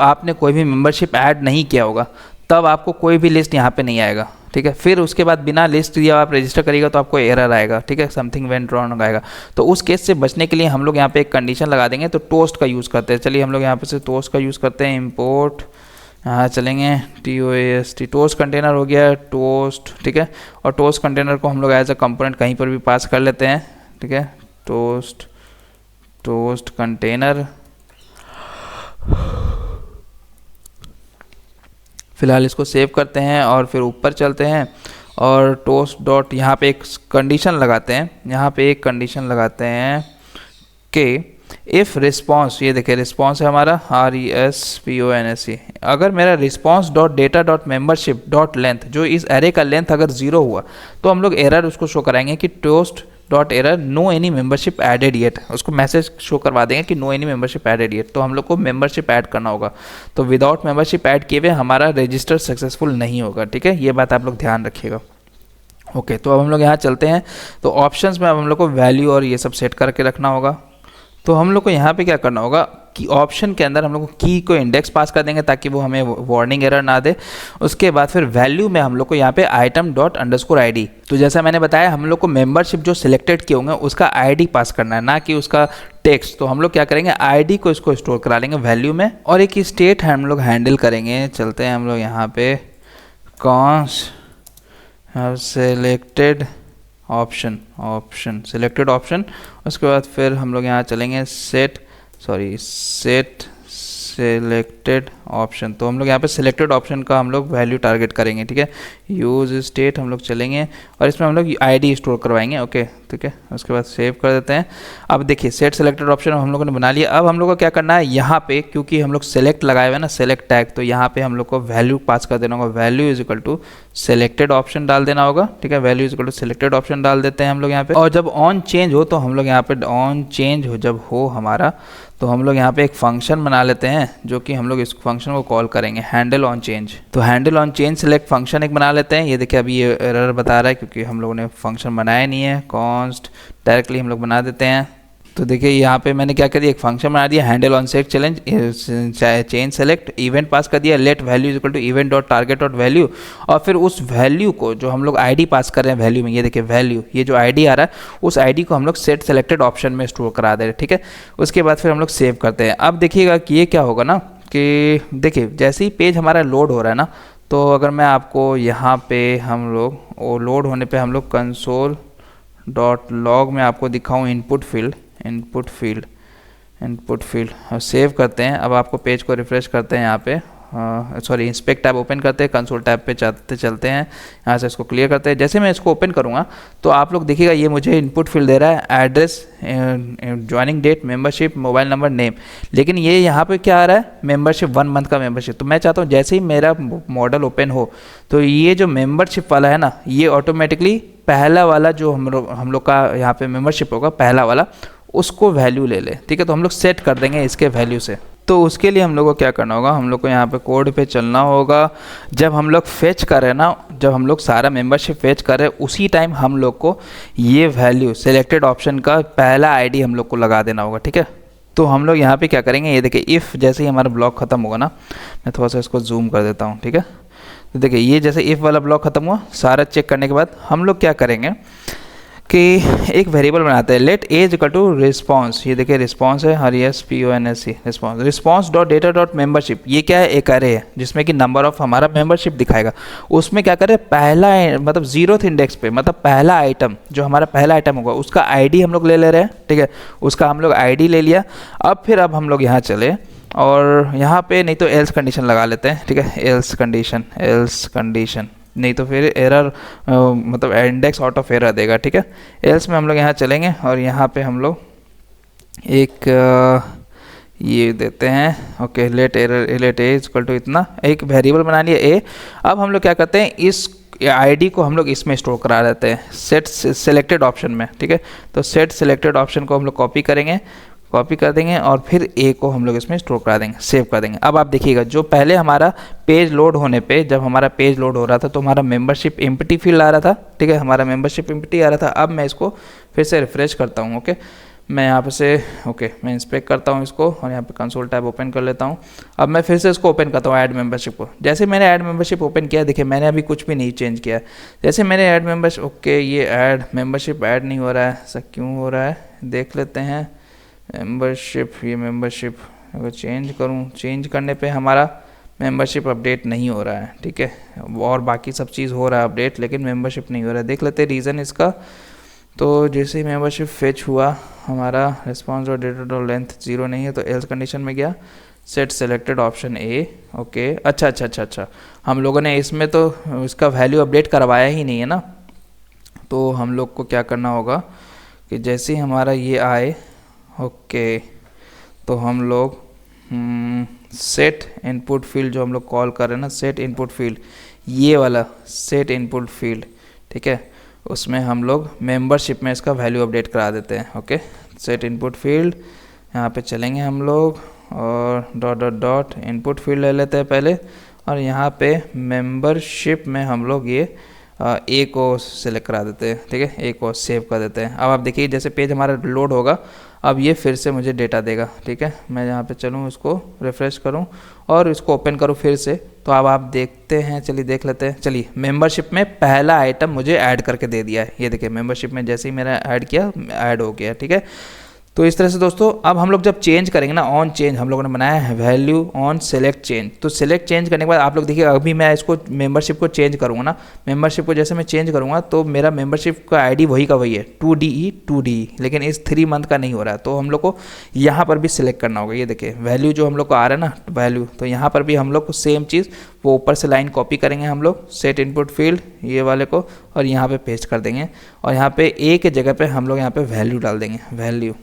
आपने कोई भी मेंबरशिप ऐड नहीं किया होगा, तब आपको कोई भी लिस्ट यहाँ पे नहीं आएगा, ठीक है। फिर उसके बाद बिना लिस्ट दिया आप रजिस्टर करिएगा तो आपको एरर आएगा, ठीक है, समथिंग वेंट रॉन्ग आएगा। तो उस केस से बचने के लिए हम लोग यहाँ पे एक कंडीशन लगा देंगे। तो टोस्ट का यूज़ करते हैं, चलिए हम लोग यहाँ पे से टोस्ट का यूज़ करते हैं। इम्पोर्ट यहाँ चलेंगे TOAST, टोस्ट कंटेनर हो गया टोस्ट, ठीक है। और टोस्ट कंटेनर को हम लोग एज अ कंपोनेंट कहीं पर भी पास कर लेते हैं, ठीक है। टोस्ट कंटेनर, फिलहाल इसको सेव करते हैं और फिर ऊपर चलते हैं और टोस्ट डॉट यहाँ पे एक कंडीशन लगाते हैं, यहाँ पे एक कंडीशन लगाते हैं कि इफ़ रिस्पॉन्स, ये देखिए रिस्पॉन्स है हमारा RESPONSE, अगर मेरा response dot data dot membership dot length, जो इस एरे का लेंथ अगर 0 हुआ तो हम लोग एरर उसको शो कराएंगे कि toast dot error no any membership added yet, उसको मैसेज शो करवा देंगे कि no any membership added yet. तो हम लोग को मेंबरशिप ऐड करना होगा, तो विदाउट मेंबरशिप ऐड किए हुए हमारा रजिस्टर सक्सेसफुल नहीं होगा, ठीक है। ये बात आप लोग ध्यान रखिएगा, ओके। तो अब हम लोग यहाँ चलते हैं, तो ऑप्शंस में अब हम लोग को वैल्यू और ये सब सेट करके रखना होगा। तो हम लोग को यहाँ पे क्या करना होगा की ऑप्शन के अंदर हम लोग की को इंडेक्स पास कर देंगे ताकि वो हमें वार्निंग एरर ना दे। उसके बाद फिर वैल्यू में हम लोग को यहाँ पे आइटम डॉट अंडरस्कोर ID, तो जैसा मैंने बताया हम लोग को मेंबरशिप जो सिलेक्टेड किए होंगे उसका ID पास करना है, ना कि उसका टेक्स्ट। तो हम लोग क्या करेंगे ID को इसको स्टोर करा लेंगे वैल्यू में, और एक स्टेट हम लोग हैंडल करेंगे। चलते हैं हम लोग यहाँ पे const selected option selected option, उसके बाद फिर हम लोग यहाँ चलेंगे सेट सिलेक्टेड ऑप्शन। तो हम लोग यहाँ पे सिलेक्टेड ऑप्शन का हम लोग वैल्यू टारगेट करेंगे, ठीक है। यूज स्टेट हम लोग चलेंगे और इसमें हम लोग ID स्टोर करवाएंगे, ओके, ठीक है। उसके बाद सेव कर देते हैं। अब देखिए सेट सिलेक्टेड ऑप्शन हम लोगों ने बना लिया। अब हम लोग को क्या करना है, यहाँ पे क्योंकि हम लोग सेलेक्ट लगाए हुए हैं ना, सेलेक्ट टैग, तो यहाँ पे हम लोग को वैल्यू पास कर देना होगा। Value is equal to selected option डाल देना होगा, ठीक है। Value is equal to selected option डाल देते हैं हम लोग यहाँ पे। और जब ऑन चेंज हो तो हम लोग यहाँ पे ऑन चेंज हो जब हो हमारा, तो हम लोग यहाँ पे एक फंक्शन बना लेते हैं जो कि हम लोग इस फंक्शन को कॉल करेंगे हैंडल ऑन चेंज। तो handle on change select function एक बना लेते हैं। ये देखिए अभी ये एरर बता रहा है क्योंकि हम लोगों ने फंक्शन बनाया नहीं है। कॉन्स्ट डायरेक्टली हम लोग बना देते हैं। तो देखिए यहाँ पे मैंने क्या कर दिया, एक फंक्शन बना दिया handle on set change select, event pass कर दिया, let value equal to event dot target dot value, और फिर उस वैल्यू को जो हम लोग ID पास कर रहे हैं वैल्यू में, ये देखिए वैल्यू, ये जो ID आ रहा है उस ID को हम लोग सेट सेलेक्टेड ऑप्शन में स्टोर करा दे रहे हैं, ठीक है। उसके बाद फिर हम लोग सेव करते हैं। अब देखिएगा कि ये क्या होगा ना, कि देखिए जैसे ही पेज हमारा लोड हो रहा है ना, तो अगर मैं आपको यहाँ पे हम लोग वो लोड होने पे हम लोग कंसोल डॉट लॉग में आपको दिखाऊँ इनपुट फील्ड और सेव करते हैं। अब आपको पेज को रिफ्रेश करते हैं, यहाँ पे इंस्पेक्ट टैब ओपन करते हैं, कंसोल टैब पे चलते हैं, यहाँ से इसको क्लियर करते हैं। जैसे मैं इसको ओपन करूँगा तो आप लोग देखिएगा ये मुझे इनपुट फील्ड दे रहा है address, joining date, membership, mobile number, name, लेकिन ये यहाँ पे क्या आ रहा है, मेंबरशिप 1 मंथ का मेंबरशिप। तो मैं चाहता हूँ जैसे ही मेरा मॉडल ओपन हो तो ये जो मेंबरशिप वाला है ना, ये ऑटोमेटिकली पहला वाला जो हम लोग का यहाँ पे मेंबरशिप होगा पहला वाला, उसको वैल्यू ले ले, ठीक है। तो हम लोग सेट कर देंगे इसके वैल्यू से। तो उसके लिए हम लोग को क्या करना होगा, हम लोग को यहाँ पे कोड पे चलना होगा। जब हम लोग फेच कर रहे हैं ना, जब हम लोग सारा मेंबरशिप फेच कर रहे हैं उसी टाइम हम लोग को ये वैल्यू सिलेक्टेड ऑप्शन का पहला ID हम लोग को लगा देना होगा, ठीक है। तो हम लोग यहाँ पे क्या करेंगे, ये देखिए इफ़ जैसे ही हमारा ब्लॉक खत्म होगा ना, मैं थोड़ा सा इसको जूम कर देता हूँ, ठीक है। तो देखिए ये जैसे इफ़ वाला ब्लॉक खत्म हुआ, सारा चेक करने के बाद हम लोग क्या करेंगे कि एक वेरिएबल बनाते हैं, let as equal to response. ये देखिए रिस्पॉन्स है, RESPONSE response dot data dot membership. ये क्या है, एक अरे है जिसमें कि नंबर ऑफ हमारा मेंबरशिप दिखाएगा। उसमें क्या करें, पहला मतलब 0th इंडेक्स पे, मतलब पहला आइटम जो हमारा पहला आइटम होगा उसका ID हम लोग ले रहे हैं, ठीक है। उसका हम लोग ID ले लिया। अब हम लोग यहाँ चले और यहाँ पे नहीं तो एल्स कंडीशन लगा लेते हैं, ठीक है। एल्स कंडीशन नहीं तो फिर एरर मतलब इंडेक्स आउट ऑफ एरर देगा, ठीक है। एल्स में हम लोग यहाँ चलेंगे और यहाँ पे हम लोग एक ये देते हैं, okay, let a equal to इतना, एक वेरिएबल बना लिया ए। अब हम लोग क्या करते हैं, इस ID को हम लोग इसमें स्टोर करा देते हैं सेट सेलेक्टेड ऑप्शन में, ठीक है। तो सेट सेलेक्टेड ऑप्शन को हम लोग कॉपी कर देंगे और फिर A को हम लोग इसमें स्टोर करा देंगे, सेव कर देंगे। अब आप देखिएगा जो पहले हमारा पेज लोड होने पे, जब हमारा पेज लोड हो रहा था तो हमारा मेंबरशिप एम्प्टी फील्ड आ रहा था, ठीक है। हमारा मेंबरशिप एम्प्टी आ रहा था। अब मैं इसको फिर से रिफ्रेश करता हूँ, ओके। मैं यहाँ पे से मैं इंस्पेक्ट करता हूँ इसको और यहाँ पे कंसोल टैब ओपन कर लेता हूँ। अब मैं फिर से इसको ओपन करता हूँ ऐड मेंबरशिप को। जैसे मैंने ऐड मेंबरशिप ओपन किया, देखिए मैंने अभी कुछ भी नहीं चेंज किया। जैसे मैंने ऐड मेंबरशिप, ओके, ये ऐड मेंबरशिप ऐड नहीं हो रहा है, ऐसा क्यों हो रहा है, देख लेते हैं। मेंबरशिप, ये मेंबरशिप अगर चेंज करूँ, चेंज करने पे हमारा मेंबरशिप अपडेट नहीं हो रहा है, ठीक है। और बाकी सब चीज़ हो रहा है अपडेट, लेकिन मेंबरशिप नहीं हो रहा है। देख लेते हैं रीज़न इसका। तो जैसे ही मेंबरशिप फेच हुआ, हमारा रिस्पॉन्स और डेटा और लेंथ 0 नहीं है, तो एल्स कंडीशन में गया, set selected option A, okay. अच्छा, हम लोगों ने इसमें तो इसका वैल्यू अपडेट करवाया ही नहीं है ना। तो हम लोग को क्या करना होगा कि जैसे ही हमारा ये आए, ओके, तो हम लोग सेट इनपुट फील्ड जो हम लोग कॉल कर रहे हैं ना, सेट इनपुट फील्ड, ये वाला सेट इनपुट फील्ड, ठीक है, उसमें हम लोग मेंबरशिप में इसका वैल्यू अपडेट करा देते हैं, ओके। सेट इनपुट फील्ड, यहाँ पे चलेंगे हम लोग और डॉट इनपुट फील्ड ले लेते हैं पहले, और यहाँ पे मेंबरशिप में हम लोग ये ए को सिलेक्ट करा देते हैं, ठीक है, ए को सेव कर देते हैं। अब आप देखिए जैसे पेज हमारा लोड होगा, अब ये फिर से मुझे डेटा देगा, ठीक है। मैं यहाँ पे चलूँ, इसको रिफ़्रेश करूँ और इसको ओपन करूँ फिर से, तो अब आप देखते हैं, चलिए देख लेते हैं। चलिए मेंबरशिप में पहला आइटम मुझे ऐड करके दे दिया है, ये देखिए मेंबरशिप में जैसे ही मेरा ऐड किया, ऐड हो गया, ठीक है। तो इस तरह से दोस्तों अब हम लोग जब चेंज करेंगे ना, ऑन चेंज हम लोगों ने बनाया है वैल्यू ऑन सेलेक्ट चेंज, तो सेलेक्ट चेंज करने के बाद आप लोग देखिए अभी मैं इसको मेंबरशिप को चेंज करूँगा ना, मेंबरशिप को जैसे मैं चेंज करूँगा तो मेरा मेंबरशिप का आईडी वही का वही है 2DE, लेकिन इस 3 मंथ का नहीं हो रहा है। तो हम लोग को यहाँ पर भी सिलेक्ट करना होगा, ये देखिए वैल्यू जो हम लोग को आ रहा है ना वैल्यू, तो यहाँ पर भी हम लोग को सेम चीज़ वो ऊपर से लाइन कॉपी करेंगे हम लोग, सेट इनपुट फील्ड ये वाले को, और यहाँ पे पेस्ट कर देंगे, और यहाँ पे ए के जगह पे हम लोग यहाँ पे वैल्यू डाल देंगे, वैल्यू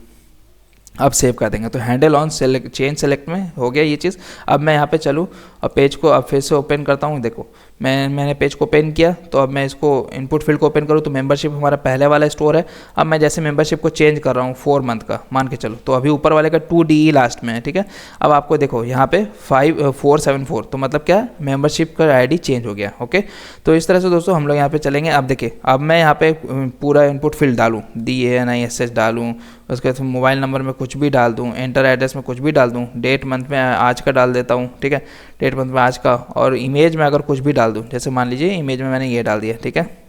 अब सेव कर देंगे। तो handle on select change select में हो गया ये चीज़। अब मैं यहाँ पे चलूँ और पेज को अब फिर से ओपन करता हूँ। देखो मैंने पेज को ओपन किया, तो अब मैं इसको इनपुट फील्ड को ओपन करूँ तो मेंबरशिप हमारा पहले वाला स्टोर है। अब मैं जैसे मेंबरशिप को चेंज कर रहा हूँ 4 मंथ का मान के चलो, तो अभी ऊपर वाले का 2DE लास्ट में है, ठीक है। अब आपको देखो यहाँ पे 5474, तो मतलब क्या मेंबरशिप का आईडी चेंज हो गया, ओके। तो इस तरह से दोस्तों हम लोग यहाँ पे चलेंगे। अब देखिए अब मैं यहाँ पे पूरा इनपुट फील्ड डालूँ, DANISS डालूँ, उसके बाद मोबाइल नंबर में कुछ भी डाल दूँ, एंटर एड्रेस में कुछ भी डाल दूँ, डेट मंथ में आज का डाल देता हूँ, ठीक है, डेट मंथ में आज का, और इमेज में अगर कुछ भी डाल दूँ, जैसे मान लीजिए इमेज में मैंने ये डाल दिया, ठीक है।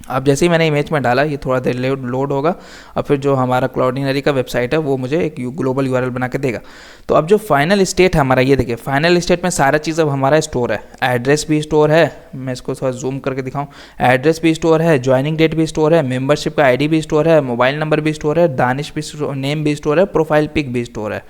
अब जैसे ही मैंने इमेज में डाला ये थोड़ा देर लोड होगा, और फिर जो हमारा क्लाउडीनरी का वेबसाइट है वो मुझे एक ग्लोबल URL बना के देगा। तो अब जो फाइनल स्टेट है हमारा, ये देखिए फाइनल स्टेट में सारा चीज़ अब हमारा स्टोर है, एड्रेस भी स्टोर है, मैं इसको थोड़ा जूम करके दिखाऊं, एड्रेस भी स्टोर है, ज्वाइनिंग डेट भी स्टोर है, मेंबरशिप का आईडी भी स्टोर है, मोबाइल नंबर भी स्टोर है, दानिश भी नेम भी स्टोर है, प्रोफाइल पिक भी स्टोर है।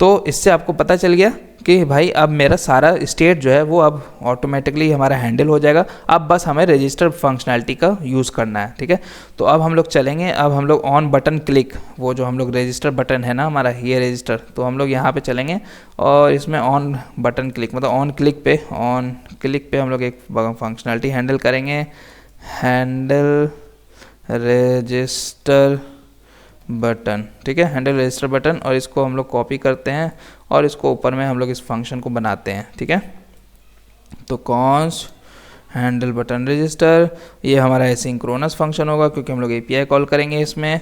तो इससे आपको पता चल गया कि भाई अब मेरा सारा स्टेट जो है वो अब ऑटोमेटिकली हमारा हैंडल हो जाएगा। अब बस हमें रजिस्टर फंक्शनैलिटी का यूज़ करना है, ठीक है। तो अब हम लोग चलेंगे, अब हम लोग ऑन बटन क्लिक, वो जो हम लोग रजिस्टर बटन है ना हमारा ये रजिस्टर, तो हम लोग यहाँ पे चलेंगे और इसमें ऑन बटन क्लिक मतलब ऑन क्लिक पे हम लोग एक फंक्शनैलिटी हैंडल करेंगे, हैंडल रजिस्टर बटन, ठीक है, हैंडल रजिस्टर बटन, और इसको हम लोग कॉपी करते हैं और इसको ऊपर में हम लोग इस फंक्शन को बनाते हैं, ठीक है। तो कॉन्स्ट हैंडल बटन रजिस्टर, ये हमारा एसिंक्रोनस फंक्शन होगा क्योंकि हम लोग API कॉल करेंगे इसमें।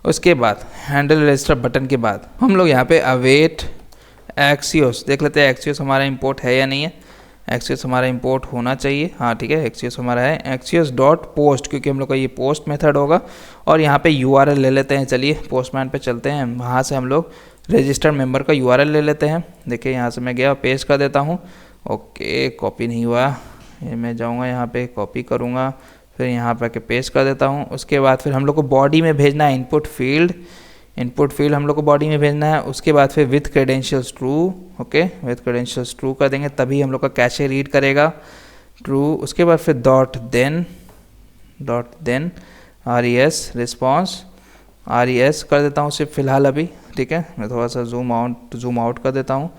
उसके बाद हैंडल रजिस्टर बटन के बाद हम लोग यहाँ पे अवेट एक्सियोस देख लेते हैं, एक्सियोस हमारा इंपोर्ट है या नहीं है। एक्सियोस हमारा इंपोर्ट होना चाहिए, हाँ ठीक है, एक्सियोस हमारा है, एक्सियोस डॉट पोस्ट, क्योंकि हम लोग का ये पोस्ट मेथड होगा। और यहाँ पे URL ले लेते हैं, चलिए पोस्टमैन पे चलते हैं, वहाँ से हम लोग रजिस्टर्ड मेंबर का URL ले लेते हैं। देखिए यहाँ से मैं गया, पेस्ट कर देता हूँ, ओके कॉपी नहीं हुआ, ये मैं जाऊँगा यहाँ पे कॉपी करूँगा, फिर यहाँ पर पेस्ट कर देता हूँ। उसके बाद फिर हम लोग को बॉडी में भेजना है इनपुट फील्ड हम लोग को बॉडी में भेजना है। उसके बाद फिर with credentials true, okay with credentials true कर देंगे, तभी हम लोग का कैशे रीड करेगा ट्रू। उसके बाद फिर dot then RES response, RES कर देता हूँ सिर्फ फिलहाल अभी, ठीक है। मैं थोड़ा सा जूम आउट कर देता हूँ,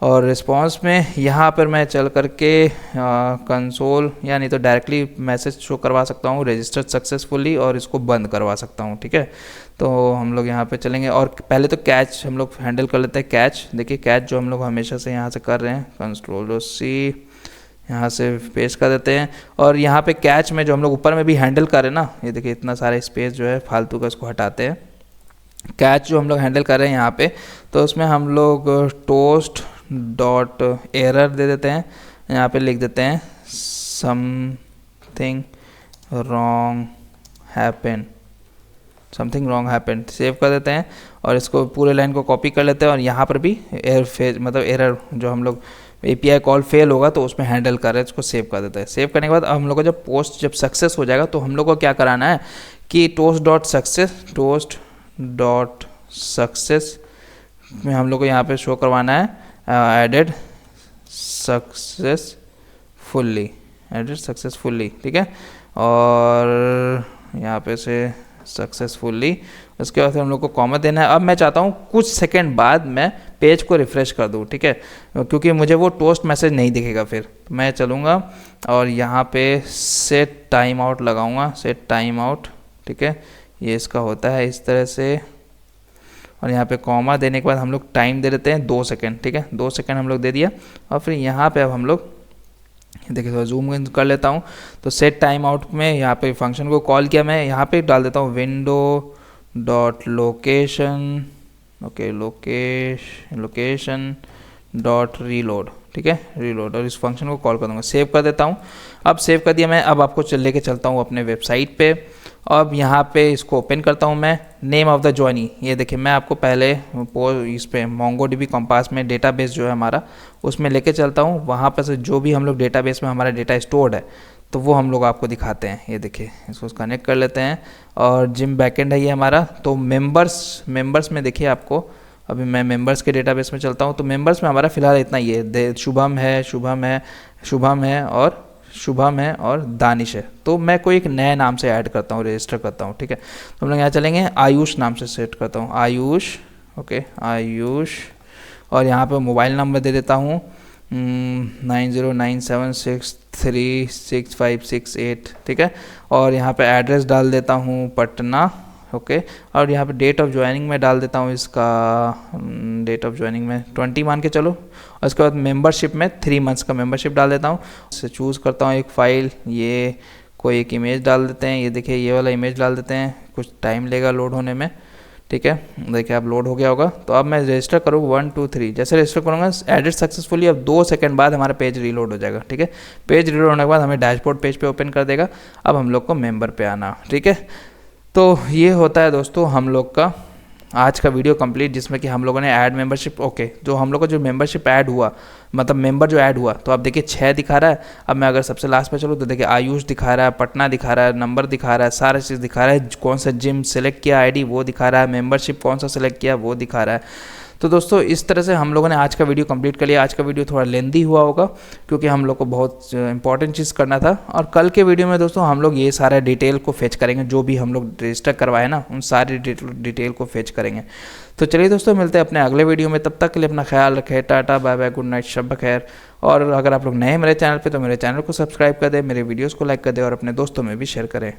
और रिस्पॉन्स में यहाँ पर मैं चल करके कंसोल या नहीं तो डायरेक्टली मैसेज शो करवा सकता हूँ रजिस्टर्ड सक्सेसफुली, और इसको बंद करवा सकता हूँ, ठीक है। तो हम लोग यहाँ पे चलेंगे और पहले तो कैच हम लोग हैंडल कर लेते हैं। कैच देखिए, कैच जो हम लोग हमेशा से यहाँ से कर रहे हैं, Ctrl+C यहाँ से पेस्ट कर देते हैं। और यहाँ पे कैच में जो हम लोग ऊपर में भी हैंडल कर रहे हैं ना, ये देखिए इतना सारा स्पेस जो है फालतू का, इसको हटाते हैं। कैच जो हम लोग हैंडल कर रहे हैं यहाँ पे, तो उसमें हम लोग टोस्ट डॉट एरर दे देते हैं, यहाँ पे लिख देते हैं समथिंग रॉन्ग हैपेंड, सेव कर देते हैं। और इसको पूरे लाइन को कॉपी कर लेते हैं, और यहाँ पर भी एरर जो हम लोग API कॉल फेल होगा तो उसमें हैंडल कर रहे हैं, इसको सेव कर देते हैं। सेव करने के बाद हम लोग को जब पोस्ट जब सक्सेस हो जाएगा तो हम लोग को क्या कराना है कि टोस्ट डॉट सक्सेस में हम लोग को यहाँ पे शो करवाना है एडेड सक्सेसफुली, ठीक है। और यहाँ पे से सक्सेसफुली, उसके बाद हम लोग को कॉमा देना है। अब मैं चाहता हूँ कुछ सेकंड बाद मैं पेज को रिफ़्रेश कर दूँ, ठीक है, क्योंकि मुझे वो टोस्ट मैसेज नहीं दिखेगा। फिर मैं चलूँगा और यहाँ पे सेट टाइम आउट लगाऊँगा, सेट टाइम आउट, ठीक है, ये इसका होता है इस तरह से। और यहाँ पे कॉमा देने के बाद हम लोग टाइम दे देते हैं 2 सेकंड, ठीक है, 2 सेकंड हम लोग दे दिया। और फिर यहाँ पे अब हम लोग देखिए थोड़ा जूम इन कर लेता हूँ। तो सेट टाइम आउट में यहाँ पे फंक्शन को कॉल किया, मैं यहाँ पे डाल देता हूँ window dot location, okay location dot reload, ठीक है रीलोड, और इस फंक्शन को कॉल कर दूँगा, सेव कर देता हूँ। अब सेव कर दिया मैं, अब आपको लेके चलता हूँ अपने वेबसाइट पे। अब यहाँ पे इसको ओपन करता हूँ मैं, नेम ऑफ़ द ज्वाइनी, ये देखिए मैं आपको पहले इस पे MongoDB कंपास में डेटाबेस जो है हमारा उसमें लेके चलता हूँ। वहाँ पर से जो भी हम लोग डेटाबेस में हमारा डेटा स्टोर्ड है तो वो हम लोग आपको दिखाते हैं। ये देखिए इसको कनेक्ट कर लेते हैं, और जिम बैकएंड है ये हमारा। तो मेंबर्स में देखिए आपको, अभी मैं मेंबर्स के डेटाबेस में चलता हूँ। तो मेंबर्स में हमारा फिलहाल इतना ही है, शुभम है और दानिश है। तो मैं कोई एक नए नाम से ऐड करता हूँ, रजिस्टर करता हूँ, ठीक है। तो हम लोग यहाँ चलेंगे, आयुष नाम से सेट करता हूँ, आयुष, ओके आयुष, और यहाँ पे मोबाइल नंबर दे देता हूँ 9097636568, ठीक है। और यहाँ पे एड्रेस डाल देता हूँ पटना, ओके। और यहाँ पे डेट ऑफ ज्वाइनिंग में डाल देता हूँ इसका, डेट ऑफ ज्वाइनिंग में 20 मान के चलो। और उसके बाद मेंबरशिप में 3 मंथ्स का मेंबरशिप डाल देता हूँ। इससे चूज़ करता हूँ एक फ़ाइल, ये कोई एक इमेज डाल देते हैं, ये देखिए ये वाला इमेज डाल देते हैं, कुछ टाइम लेगा लोड होने में, ठीक है। देखिए अब लोड हो गया होगा। तो अब मैं रजिस्टर करूँ 1 2 3, जैसे रजिस्टर करूँगा एडिट सक्सेसफुली, अब 2 सेकंड बाद हमारा पेज रीलोड हो जाएगा, ठीक है। पेज रीलोड होने के बाद हमें डैशबोर्ड पेज पे ओपन कर देगा। अब हम लोग को मेंबर पे आना, ठीक है। तो ये होता है दोस्तों हम लोग का आज का वीडियो कंप्लीट, जिसमें कि हम लोगों ने ऐड मेंबरशिप, ओके, जो हम लोग का जो मेंबरशिप ऐड हुआ, मतलब मेंबर जो ऐड हुआ, तो आप देखिए 6 दिखा रहा है। अब मैं अगर सबसे लास्ट पे चलूँ तो देखिए आयुष दिखा रहा है, पटना दिखा रहा है, नंबर दिखा रहा है, सारा चीज़ दिखा रहा है, कौन सा जिम सेलेक्ट किया आईडी वो दिखा रहा है, मेंबरशिप कौन सा सेलेक्ट किया वो दिखा रहा है। तो दोस्तों इस तरह से हम लोगों ने आज का वीडियो कंप्लीट कर लिया। आज का वीडियो थोड़ा लेंदी हुआ होगा क्योंकि हम लोग को बहुत इंपॉर्टेंट चीज़ करना था। और कल के वीडियो में दोस्तों हम लोग ये सारा डिटेल को फेच करेंगे, जो भी हम लोग रजिस्टर करवाए ना उन सारी डिटेल को फेच करेंगे। तो चलिए दोस्तों मिलते हैं अपने अगले वीडियो में, तब तक के लिए अपना ख्याल रखें, tata bye bye, good night, शब खैर। और अगर आप लोग नए मेरे चैनल पे तो मेरे चैनल को सब्सक्राइब कर दें, मेरे वीडियोस को लाइक कर दें और अपने दोस्तों में भी शेयर करें।